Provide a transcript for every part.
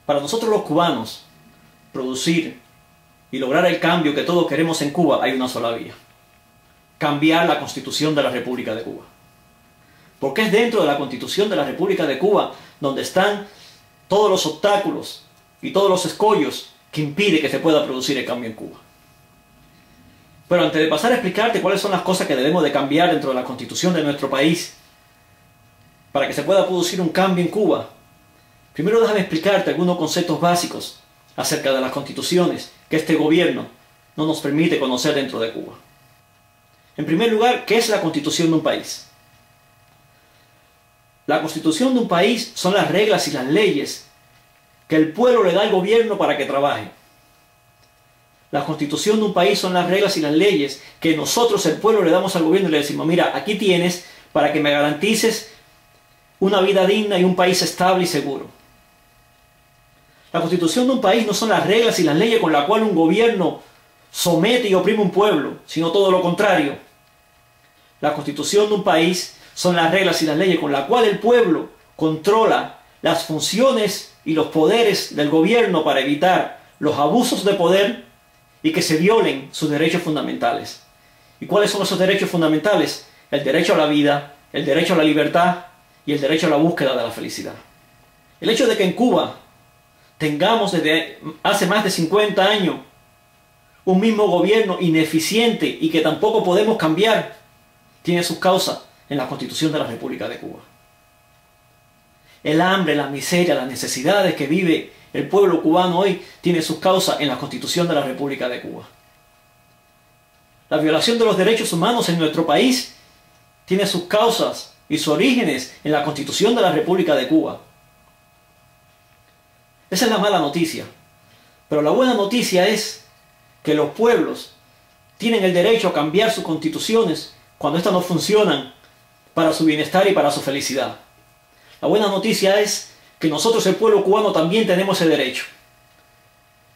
Para nosotros los cubanos, producir y lograr el cambio que todos queremos en Cuba, hay una sola vía: cambiar la Constitución de la República de Cuba. Porque es dentro de la Constitución de la República de Cuba donde están todos los obstáculos y todos los escollos que impiden que se pueda producir el cambio en Cuba. Pero antes de pasar a explicarte cuáles son las cosas que debemos de cambiar dentro de la Constitución de nuestro país para que se pueda producir un cambio en Cuba, primero déjame explicarte algunos conceptos básicos acerca de las constituciones que este gobierno no nos permite conocer dentro de Cuba. En primer lugar, ¿qué es la Constitución de un país? La Constitución de un país son las reglas y las leyes que el pueblo le da al gobierno para que trabaje. La Constitución de un país son las reglas y las leyes que nosotros, el pueblo, le damos al gobierno y le decimos: mira, aquí tienes para que me garantices una vida digna y un país estable y seguro. La Constitución de un país no son las reglas y las leyes con las cuales un gobierno somete y oprime un pueblo, sino todo lo contrario. La Constitución de un país son las reglas y las leyes con las cuales el pueblo controla las funciones y los poderes del gobierno para evitar los abusos de poder y que se violen sus derechos fundamentales. ¿Y cuáles son esos derechos fundamentales? El derecho a la vida, el derecho a la libertad y el derecho a la búsqueda de la felicidad. El hecho de que en Cuba tengamos desde hace más de 50 años un mismo gobierno ineficiente y que tampoco podemos cambiar, tiene sus causas en la Constitución de la República de Cuba. El hambre, la miseria, las necesidades que vive el pueblo cubano hoy tiene sus causas en la Constitución de la República de Cuba. La violación de los derechos humanos en nuestro país tiene sus causas y sus orígenes en la Constitución de la República de Cuba. Esa es la mala noticia. Pero la buena noticia es que los pueblos tienen el derecho a cambiar sus constituciones cuando éstas no funcionan para su bienestar y para su felicidad. La buena noticia es que nosotros, el pueblo cubano, también tenemos ese derecho.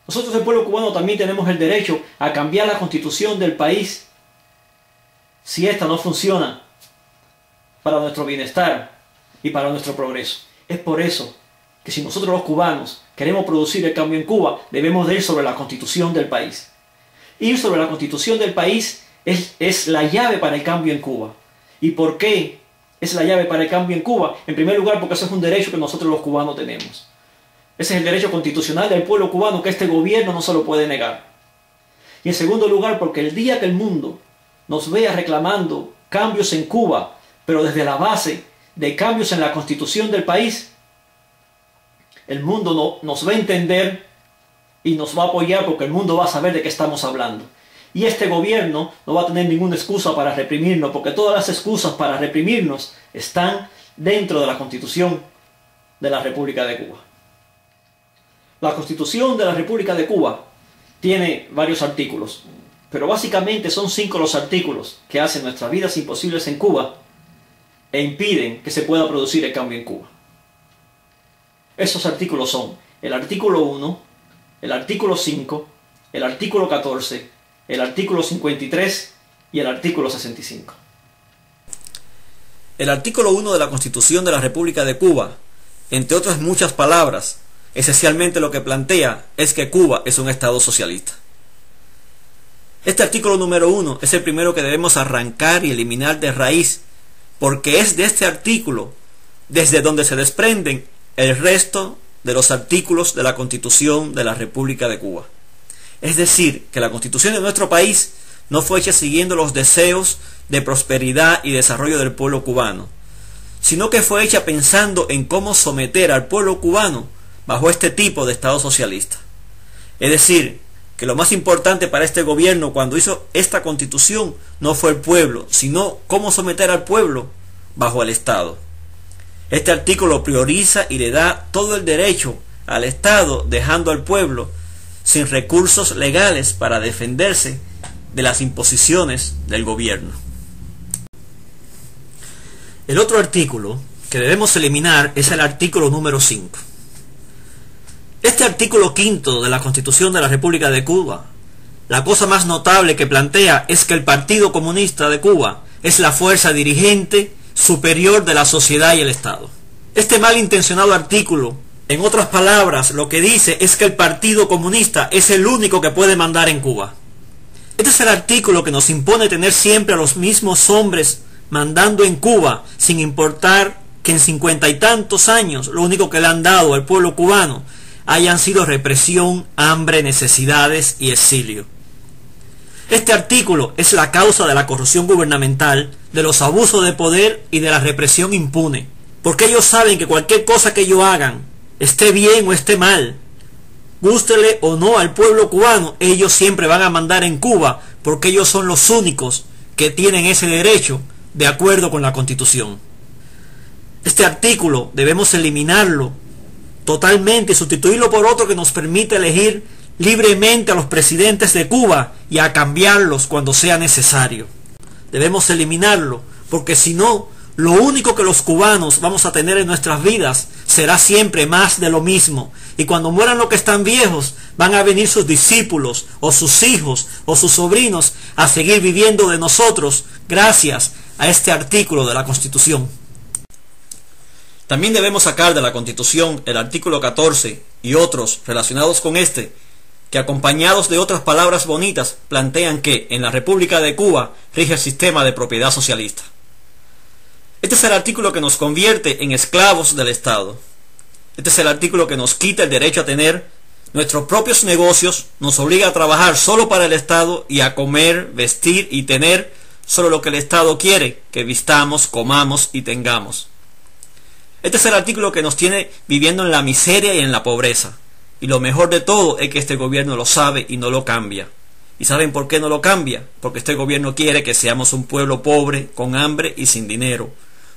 Nosotros, el pueblo cubano, también tenemos el derecho a cambiar la constitución del país si ésta no funciona para nuestro bienestar y para nuestro progreso. Es por eso que si nosotros los cubanos queremos producir el cambio en Cuba, debemos de ir sobre la constitución del país. Ir sobre la constitución del país es la llave para el cambio en Cuba. ¿Y por qué es la llave para el cambio en Cuba? En primer lugar, porque eso es un derecho que nosotros los cubanos tenemos. Ese es el derecho constitucional del pueblo cubano que este gobierno no se lo puede negar. Y en segundo lugar, porque el día que el mundo nos vea reclamando cambios en Cuba, pero desde la base de cambios en la constitución del país, el mundo nos va a entender y nos va a apoyar, porque el mundo va a saber de qué estamos hablando. Y este gobierno no va a tener ninguna excusa para reprimirnos, porque todas las excusas para reprimirnos están dentro de la Constitución de la República de Cuba. La Constitución de la República de Cuba tiene varios artículos, pero básicamente son 5 los artículos que hacen nuestras vidas imposibles en Cuba e impiden que se pueda producir el cambio en Cuba. Esos artículos son el artículo 1, el artículo 5, el artículo 14, el artículo 53 y el artículo 65. El artículo 1 de la Constitución de la República de Cuba, entre otras muchas palabras, esencialmente lo que plantea es que Cuba es un Estado socialista. Este artículo número 1 es el primero que debemos arrancar y eliminar de raíz, porque es de este artículo desde donde se desprenden el resto de los artículos de la Constitución de la República de Cuba. Es decir, que la Constitución de nuestro país no fue hecha siguiendo los deseos de prosperidad y desarrollo del pueblo cubano, sino que fue hecha pensando en cómo someter al pueblo cubano bajo este tipo de Estado socialista. Es decir, que lo más importante para este gobierno cuando hizo esta Constitución no fue el pueblo, sino cómo someter al pueblo bajo el Estado. Este artículo prioriza y le da todo el derecho al Estado, dejando al pueblo sin recursos legales para defenderse de las imposiciones del gobierno. El otro artículo que debemos eliminar es el artículo número 5. Este artículo 5 de la Constitución de la República de Cuba, la cosa más notable que plantea es que el Partido Comunista de Cuba es la fuerza dirigente superior de la sociedad y el Estado. Este malintencionado artículo En otras palabras, lo que dice es que el Partido Comunista es el único que puede mandar en Cuba. Este es el artículo que nos impone tener siempre a los mismos hombres mandando en Cuba, sin importar que en 50 y tantos años lo único que le han dado al pueblo cubano hayan sido represión, hambre, necesidades y exilio. Este artículo es la causa de la corrupción gubernamental, de los abusos de poder y de la represión impune, porque ellos saben que cualquier cosa que ellos hagan, esté bien o esté mal, gústele o no al pueblo cubano, ellos siempre van a mandar en Cuba, porque ellos son los únicos que tienen ese derecho de acuerdo con la Constitución. Este artículo debemos eliminarlo totalmente y sustituirlo por otro que nos permite elegir libremente a los presidentes de Cuba y a cambiarlos cuando sea necesario. Debemos eliminarlo, porque si no, lo único que los cubanos vamos a tener en nuestras vidas será siempre más de lo mismo. Y cuando mueran los que están viejos, van a venir sus discípulos, o sus hijos, o sus sobrinos, a seguir viviendo de nosotros, gracias a este artículo de la Constitución. También debemos sacar de la Constitución el artículo 14 y otros relacionados con este, que acompañados de otras palabras bonitas plantean que en la República de Cuba rige el sistema de propiedad socialista. Este es el artículo que nos convierte en esclavos del Estado. Este es el artículo que nos quita el derecho a tener nuestros propios negocios, nos obliga a trabajar solo para el Estado y a comer, vestir y tener solo lo que el Estado quiere que vistamos, comamos y tengamos. Este es el artículo que nos tiene viviendo en la miseria y en la pobreza. Y lo mejor de todo es que este gobierno lo sabe y no lo cambia. ¿Y saben por qué no lo cambia? Porque este gobierno quiere que seamos un pueblo pobre, con hambre y sin dinero.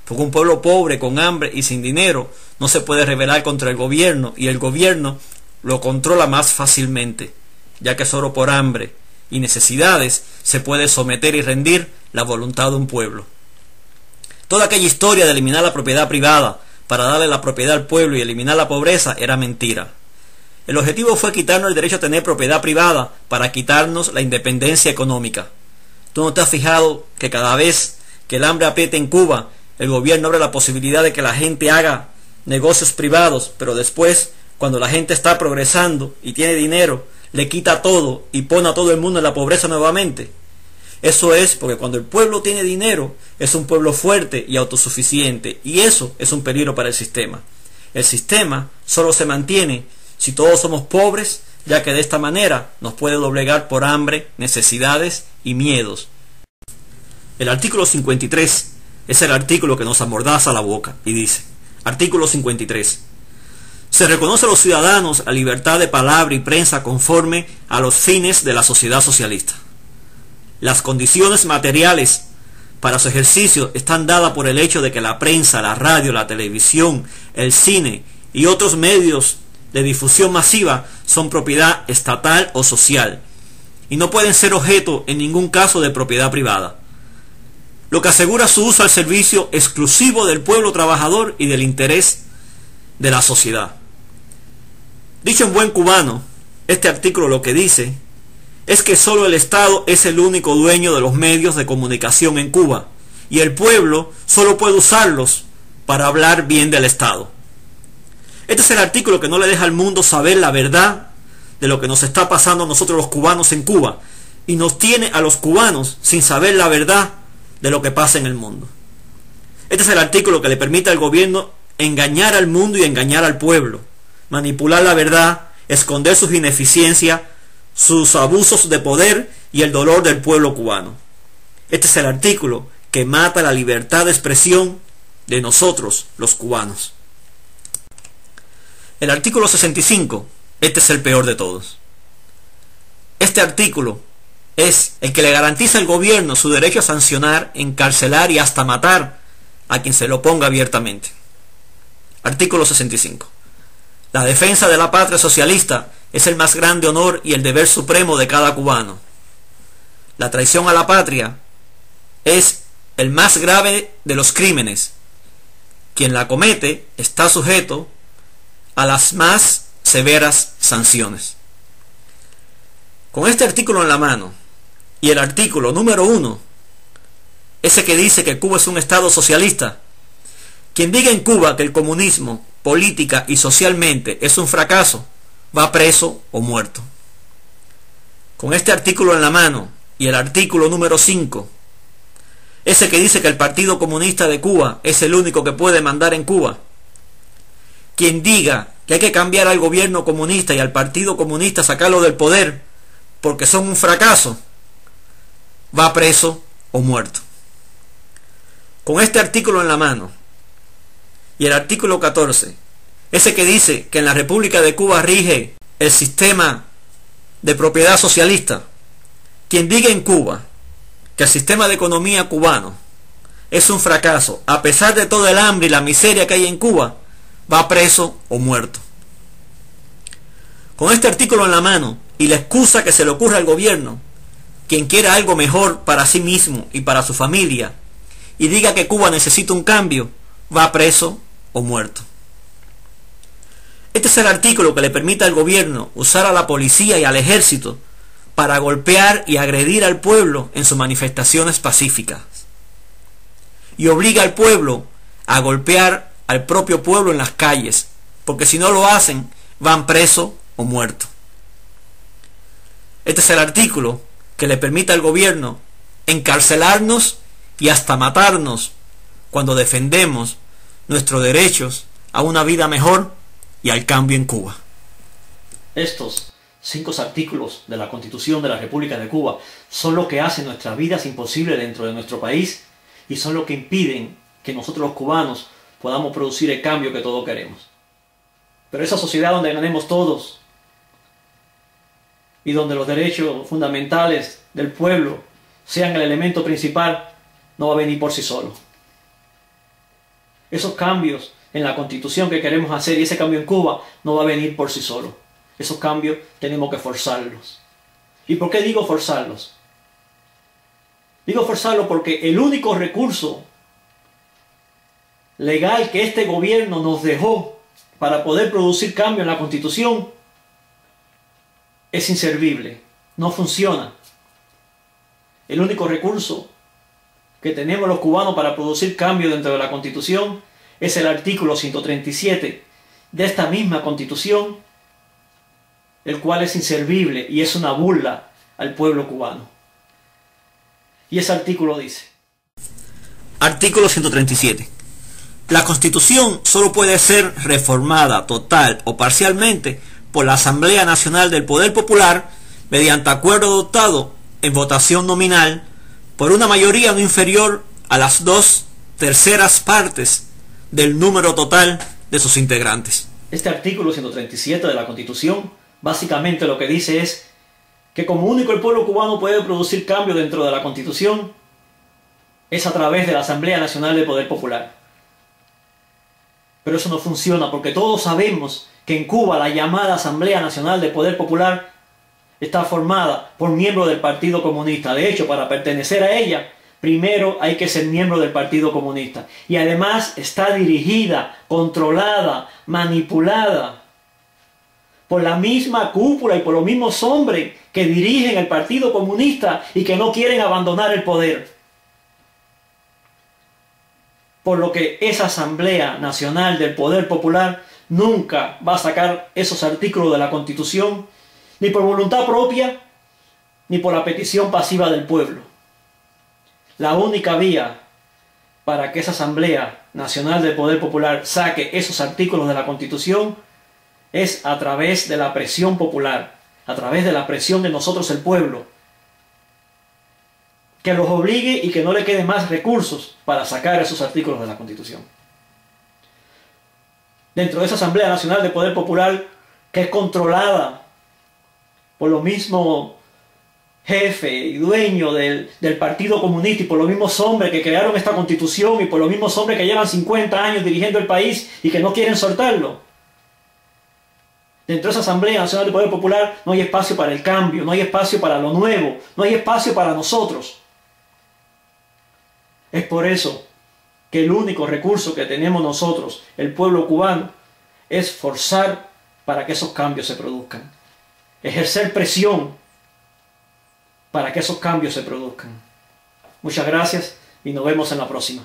Porque un pueblo pobre, con hambre y sin dinero no se puede rebelar contra el gobierno, y el gobierno lo controla más fácilmente, ya que solo por hambre y necesidades se puede someter y rendir la voluntad de un pueblo. Toda aquella historia de eliminar la propiedad privada para darle la propiedad al pueblo y eliminar la pobreza era mentira. El objetivo fue quitarnos el derecho a tener propiedad privada para quitarnos la independencia económica. ¿Tú no te has fijado que cada vez que el hambre aprieta en Cuba, el gobierno abre la posibilidad de que la gente haga negocios privados, pero después, cuando la gente está progresando y tiene dinero, le quita todo y pone a todo el mundo en la pobreza nuevamente? Eso es porque cuando el pueblo tiene dinero, es un pueblo fuerte y autosuficiente, y eso es un peligro para el sistema. El sistema solo se mantiene si todos somos pobres, ya que de esta manera nos puede doblegar por hambre, necesidades y miedos. El artículo 53 es el artículo que nos amordaza la boca y dice: artículo 53. Se reconoce a los ciudadanos la libertad de palabra y prensa conforme a los fines de la sociedad socialista. Las condiciones materiales para su ejercicio están dadas por el hecho de que la prensa, la radio, la televisión, el cine y otros medios de difusión masiva son propiedad estatal o social y no pueden ser objeto en ningún caso de propiedad privada, lo que asegura su uso al servicio exclusivo del pueblo trabajador y del interés de la sociedad. Dicho en buen cubano, este artículo lo que dice es que solo el Estado es el único dueño de los medios de comunicación en Cuba y el pueblo solo puede usarlos para hablar bien del Estado. Este es el artículo que no le deja al mundo saber la verdad de lo que nos está pasando a nosotros los cubanos en Cuba, y nos tiene a los cubanos sin saber la verdad de lo que pasa en el mundo. Este es el artículo que le permite al gobierno engañar al mundo y engañar al pueblo, manipular la verdad, esconder sus ineficiencias, sus abusos de poder y el dolor del pueblo cubano. Este es el artículo que mata la libertad de expresión de nosotros los cubanos. El artículo 65, este es el peor de todos. Este artículo es el que le garantiza al gobierno su derecho a sancionar, encarcelar y hasta matar a quien se lo ponga abiertamente. Artículo 65. La defensa de la patria socialista es el más grande honor y el deber supremo de cada cubano. La traición a la patria es el más grave de los crímenes. Quien la comete está sujeto a las más severas sanciones. Con este artículo en la mano y el artículo número 1, ese que dice que Cuba es un Estado socialista, Quien diga en Cuba que el comunismo, política y socialmente es un fracaso, va preso o muerto. Con este artículo en la mano y el artículo número 5, ese que dice que el Partido Comunista de Cuba es el único que puede mandar en Cuba, quien diga que hay que cambiar al gobierno comunista y al Partido Comunista, sacarlo del poder porque son un fracaso, va preso o muerto. Con este artículo en la mano y el artículo 14, ese que dice que en la República de Cuba rige el sistema de propiedad socialista, quien diga en Cuba que el sistema de economía cubano es un fracaso, a pesar de todo el hambre y la miseria que hay en Cuba, va preso o muerto. Con este artículo en la mano y la excusa que se le ocurre al gobierno, quien quiera algo mejor para sí mismo y para su familia, y diga que Cuba necesita un cambio, va preso o muerto. Este es el artículo que le permite al gobierno usar a la policía y al ejército para golpear y agredir al pueblo en sus manifestaciones pacíficas. Y obliga al pueblo a golpear al propio pueblo en las calles, porque si no lo hacen, van presos o muertos. Este es el artículo que le permite al gobierno encarcelarnos y hasta matarnos cuando defendemos nuestros derechos a una vida mejor y al cambio en Cuba. Estos 5 artículos de la Constitución de la República de Cuba son lo que hacen nuestras vidas imposibles dentro de nuestro país y son lo que impiden que nosotros los cubanos podamos producir el cambio que todos queremos. Pero esa sociedad donde ganemos todos y donde los derechos fundamentales del pueblo sean el elemento principal, no va a venir por sí solo. Esos cambios en la Constitución que queremos hacer y ese cambio en Cuba no va a venir por sí solo. Esos cambios tenemos que forzarlos. ¿Y por qué digo forzarlos? Digo forzarlos porque el único recurso legal que este gobierno nos dejó para poder producir cambio en la Constitución es inservible, no funciona. El único recurso que tenemos los cubanos para producir cambio dentro de la Constitución es el artículo 137 de esta misma Constitución, el cual es inservible y es una burla al pueblo cubano. Y ese artículo dice: Artículo 137. La Constitución solo puede ser reformada total o parcialmente por la Asamblea Nacional del Poder Popular mediante acuerdo adoptado en votación nominal por una mayoría no inferior a las 2/3 partes del número total de sus integrantes. Este artículo 137 de la Constitución básicamente lo que dice es que como único el pueblo cubano puede producir cambio dentro de la Constitución es a través de la Asamblea Nacional del Poder Popular. Pero eso no funciona porque todos sabemos que en Cuba la llamada Asamblea Nacional del Poder Popular está formada por miembros del Partido Comunista. De hecho, para pertenecer a ella, primero hay que ser miembro del Partido Comunista. Y además está dirigida, controlada, manipulada por la misma cúpula y por los mismos hombres que dirigen el Partido Comunista y que no quieren abandonar el poder. Por lo que esa Asamblea Nacional del Poder Popular nunca va a sacar esos artículos de la Constitución, ni por voluntad propia, ni por la petición pasiva del pueblo. La única vía para que esa Asamblea Nacional del Poder Popular saque esos artículos de la Constitución es a través de la presión popular, a través de la presión de nosotros el pueblo, que los obligue y que no le queden más recursos para sacar esos artículos de la Constitución. Dentro de esa Asamblea Nacional del Poder Popular, que es controlada por los mismos jefes y dueños del Partido Comunista y por los mismos hombres que crearon esta Constitución y por los mismos hombres que llevan 50 años dirigiendo el país y que no quieren soltarlo. Dentro de esa Asamblea Nacional del Poder Popular no hay espacio para el cambio, no hay espacio para lo nuevo, no hay espacio para nosotros. Es por eso que el único recurso que tenemos nosotros, el pueblo cubano, es forzar para que esos cambios se produzcan. Ejercer presión para que esos cambios se produzcan. Muchas gracias y nos vemos en la próxima.